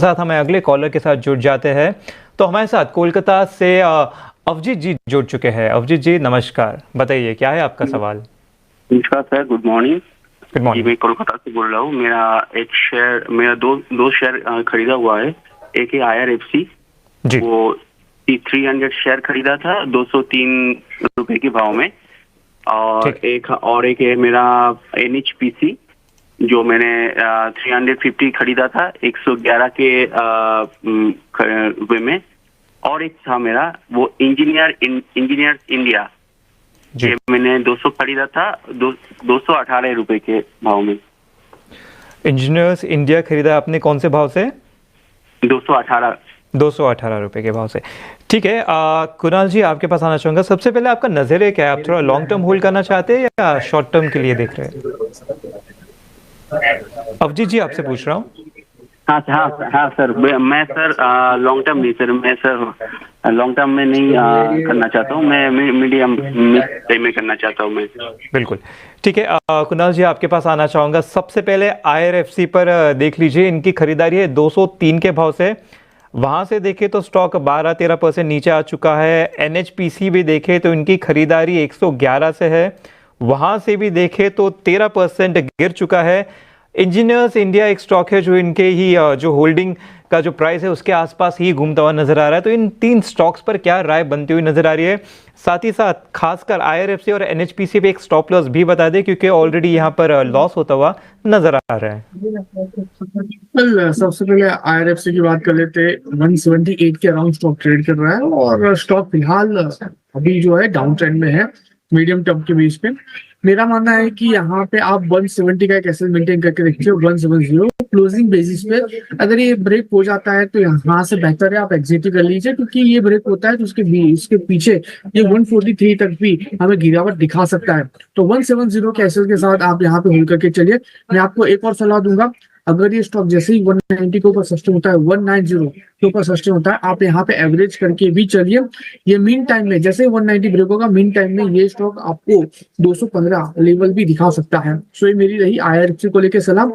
साथ हमें अगले कॉलर के साथ जुड़ जाते हैं। तो हमारे साथ कोलकाता से अवजीत जी जुड़ चुके हैं। अवजीत जी नमस्कार, बताइए क्या है आपका सवाल। नमस्कार सर, गुड मॉर्निंग। गुड जी मॉर्निंग। मैं कोलकाता से बोल रहा हूँ। मेरा दो शेयर खरीदा हुआ है। एक है IRFC, जी वो 300 शेयर खरीदा था 203 रुपए के भाव में। ठीक। और एक है मेरा NHPC, जो मैंने 350 खरीदा था 111 के रुपए में। और एक था मेरा वो इंजीनियर इंडिया, जी ये मैंने 200 खरीदा था 218 रुपए के भाव में। इंजीनियर्स इंडिया खरीदा आपने कौन से भाव से? 218। 218 रुपए के भाव से। ठीक है, कुणाल जी आपके पास आना चाहूँगा। सबसे पहले आपका नज़रिया क्या है, आप थोड़ा लॉन्ग टर्म होल्ड करना चाहते हैं या शॉर्ट टर्म के लिए देख रहे हैं? अवजीत जी आपसे पूछ रहा हूँ। हाँ सर, मैं सर लॉन्ग टर्म नहीं सर, मैं सर लॉन्ग टर्म में नहीं करना चाहता हूँ। मैं मीडियम टाइम में करना चाहता हूँ मैं। बिल्कुल ठीक है। कुणाल जी आपके पास आना चाहूँगा। सबसे पहले IRFC पर देख लीजिए, इनकी खरीदारी है 203 के भाव से। वहाँ से देखें तो स्टॉक 12-13% नीचे आ चुका है। NHPC भी देखें तो इनकी खरीदारी 111 से है, वहाँ से भी देखें तो 13% गिर चुका है। इंजीनियर्स इंडिया एक स्टॉक है जो इनके ही जो होल्डिंग का जो प्राइस है उसके आसपास ही घूमता हुआ नजर आ रहा है। तो इन तीन स्टॉक्स पर क्या राय बनती हुई नजर आ रही है? साथ ही साथ खासकर IRFC और NHPC पे एक स्टॉप लॉस भी बता दें, क्योंकि ऑलरेडी यहाँ पर लॉस होता हुआ नजर आ रहा है। सबसे पहले IRFC की बात कर लेते हैं। 178 के अराउंड स्टॉक ट्रेड कर रहा है और स्टॉक फिलहाल अभी जो है डाउन ट्रेंड में है मीडियम टर्म के बेस पे। मेरा मानना है कि यहाँ पे आप 170 का एक एसएल मेंटेन करके देखिए। 170 क्लोजिंग बेसिस पे अगर ये ब्रेक हो जाता है तो यहाँ से बेहतर है आप एग्जिट कर लीजिए, क्योंकि ये ब्रेक होता है तो उसके पीछे ये 143 तक भी हमें गिरावट दिखा सकता है। तो 170 के एसएल के साथ आप यहाँ पे होल्ड करके चलिए। मैं आपको एक और सलाह दूंगा, अगर ये स्टॉक जैसे ही 190 के ऊपर सस्टेन होता है, 190 के ऊपर सस्टेन होता है, आप यहाँ पे एवरेज करके भी चलिए। ये मीन टाइम में जैसे 190 ब्रेक होगा, मीन टाइम में ये स्टॉक आपको 215 लेवल भी दिखा सकता है। सो ये मेरी रही IRFC को लेकर सलाह।